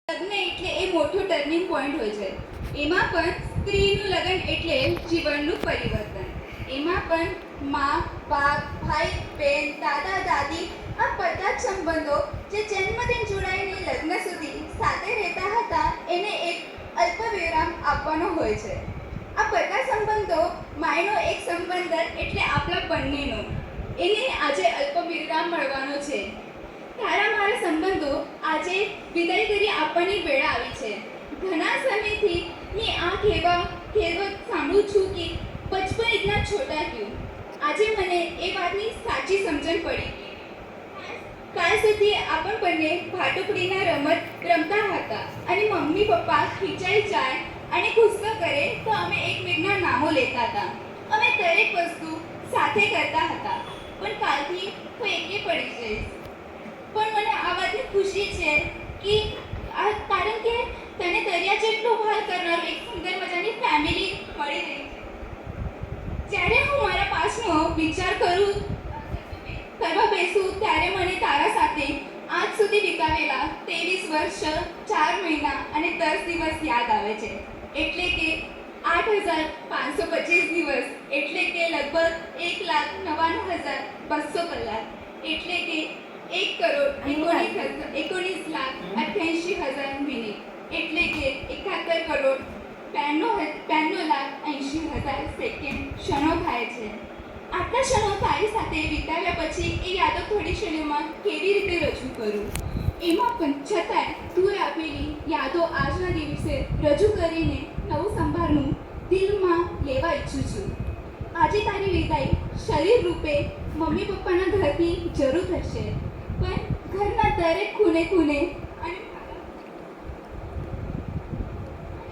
લગ્ન એટલે એ મોટો ટર્નિંગ પોઈન્ટ હોય છે. એમાં પણ સ્ત્રીનું લગ્ન એટલે જીવનનું પરિવર્તન. એમાં પણ મા, બાપ, ભાઈ, બહેન, દાદા, દાદી આ બધા જ સંબંધો જે જન્મથી જોડાઈને લગ્ન સુધી સાથે રહેતા હતા એને એક અલ્પ વિરામ આપવાનો હોય છે. આ બધા સંબંધો માયનો એક સંબંધ એટલે આપણા બંનેનો, એને આજે અલ્પ વિરામ મળવાનો છે. તારા મારા સંબંધો આજે વિદાય કરી આપવાની વેળા આવી છે. ઘણા સમયથી મેં આ કહેવત સાંભળું છું કે બચપન ઇતના છોટા ક્યું. આજે મને એ વાતની સાચી સમજણ પડી. કાલ સુધી આપણ બંને ભાટુકડીના રમત રમતા હતા અને મમ્મી પપ્પા ખીચાઈ જાય અને ગુસ્સો કરે તો અમે એકબીજાના નામો લેતા હતા. અમે દરેક વસ્તુ સાથે કરતા હતા. પણ કાલથી હું એકલી પડી જઈશ. પણ મને આ વાતની ખુશી છે કે કારણ કે તને દરિયા જેટલું ભાર કરનારું એક સુંદર મજાની ફેમિલી મળી રહી છે. જ્યારે હું મારા પાસનો વિચાર કરવા બેસું ત્યારે મને તારા સાથે આજ સુધી વિતાવેલા 23 વર્ષ 4 મહિના અને 10 દિવસ યાદ આવે છે. એટલે કે 8,525 દિવસ, એટલે કે લગભગ 1,99,200 કલાક, એટલે કે 1,19,88,000 મિનિટ, એટલે કે 71,92,80,000 સેકન્ડ ક્ષણો થાય છે. આટલા ક્ષણો તારી સાથે વિતાવ્યા પછી એ યાદો થોડી ક્ષણોમાં કેવી રીતે રજૂ કરું? એમાં પણ છતાંય તું આપેલી યાદો આજના દિવસે રજૂ કરીને નવું સંભારનું દિલમાં લેવા ઈચ્છું છું. આજે તારી વિદાય શરીર રૂપે મમ્મી પપ્પાના ઘરથી જરૂર થશે, પણ ઘરના દરેક ખૂણે અને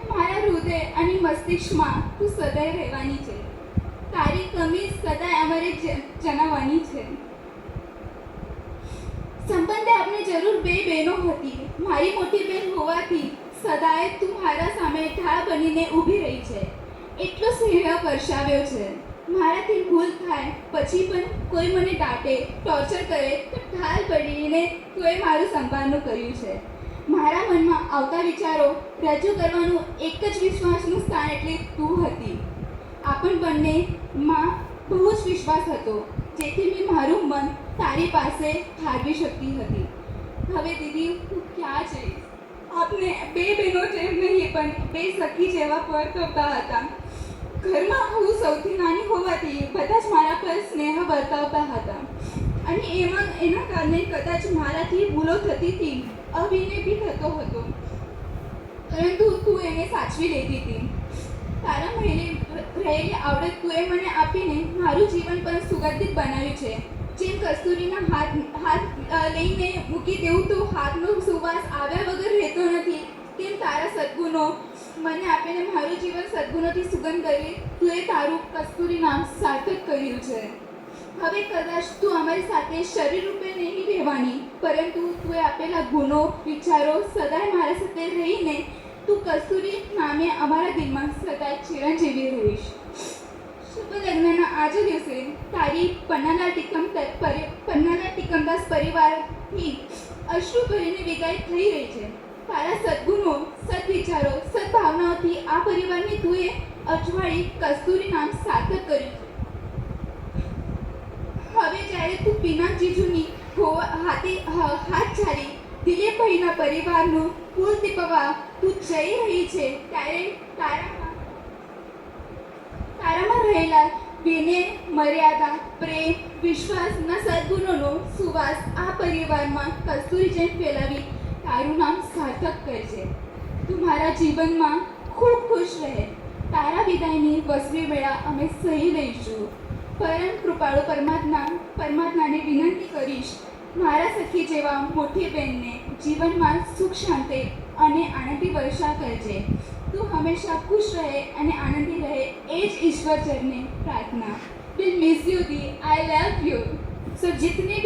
મારા હૃદય અને મસ્તિષ્કમાં તું સદાય રહેવાની છે. તારી કમી સદાય અમારે જણાવવાની છે. સંબંધે આપણે જરૂર બે બહેનો હતી. મારી મોટી બહેન હોવાથી સદાય તું મારા સામે ઢાળ બનીને ઊભી રહી છે. એટલો સ્નેહ વર્ષાવ્યો છે. મારાથી ભૂલ થાય પછી પણ કોઈ મને દાટે, ટોર્ચર કરે તો ઢાલ બનીને તોય મારું સંભાળનું કર્યું છે. મારા મનમાં આવતા વિચારો રજૂ કરવાનું એક જ વિશ્વાસનું સ્થાન એટલે તું હતી. આપણ બંનેમાં બહુ જ વિશ્વાસ હતો, જેથી મેં મારું મન તારી પાસે ઠાલવી શકતી હતી. હવે દીદી, હું ક્યાં જઈશ? આપને બે બહેનો જેમ નહીં પણ બે સખી જેવા વર્તવતા હતા. ઘરમાં હું સૌથી નાની હોવાથી બધા જ મારા પર સ્નેહ વર્તાવતા હતા અને એના કારણે કદાચ મારાથી ભૂલો થતી હતી, અવિનય બી થતો હતો, પરંતુ તું એને સાચવી લેતી હતી. તારા રહેલી આવડત તું મને આપીને મારું જીવન પણ સુગંધિત બનાવ્યું છે. જેમ કસ્તુરીના હાથ લઈને મૂકી દેવું તો હાથનો સુવાસ આવ્યા વગર રહેતો નથી, તેમ તારા સદ્ગુણો મને આપીને મારું જીવન સદ્ગુણોથી સુગંધ કરી તું તારું કસ્તુરી નામ સાર્થક કર્યું છે. હવે કદાચ તું અમારી સાથે શરીર રૂપે નહીં રહેવાની, પરંતુ તું આપેલા ગુણો, વિચારો સદાય મારા સાથે રહીને તું કસ્તુરી નામે અમારા દિલમાં સદાય ચિરંજીવી રહીશ. શુભ લગ્નના આજે દિવસે તારી પન્નાલાલ ટીકમદાસ પરિવારથી અશ્રુ ભરીને વિદાય થઈ રહી છે. તારા સદ્ગુણો, સદવિચારો, સદભાવનાઓથી આ પરિવારની તુએ અજવાળી કસ્તુરી નામ સાર્થક કર્યું છે. હવે જ્યારે તું પિનાક જીજુની હાથ ચાલી દિલીપભાઈના પરિવારનું કુલ દીપવા તું જઈ રહી છે, ત્યારે તારામાં રહેલા વિનય, મર્યાદા, પ્રેમ, વિશ્વાસના સદગુણોનો સુવાસ આ પરિવારમાં કસ્તુરી જેમ ફેલાવી તારું નામ સાર્થક કરજે. તું મારા જીવનમાં ખૂબ ખુશ રહે. તારા વિદાયની વસવી વેળા અમે સહી લઈશું. પરમ કૃપાળુ પરમાત્માને વિનંતી કરીશ, મારા સખી જેવા મોટી બહેનને જીવનમાં સુખ શાંતિ અને આનંદથી વર્ષા કરજે. તું હંમેશા ખુશ રહે અને આનંદી રહે, એ જ ઈશ્વર ચરણે પ્રાર્થના. વિલ મિસ યુ દી. આઈ લવ યુ. સો जितने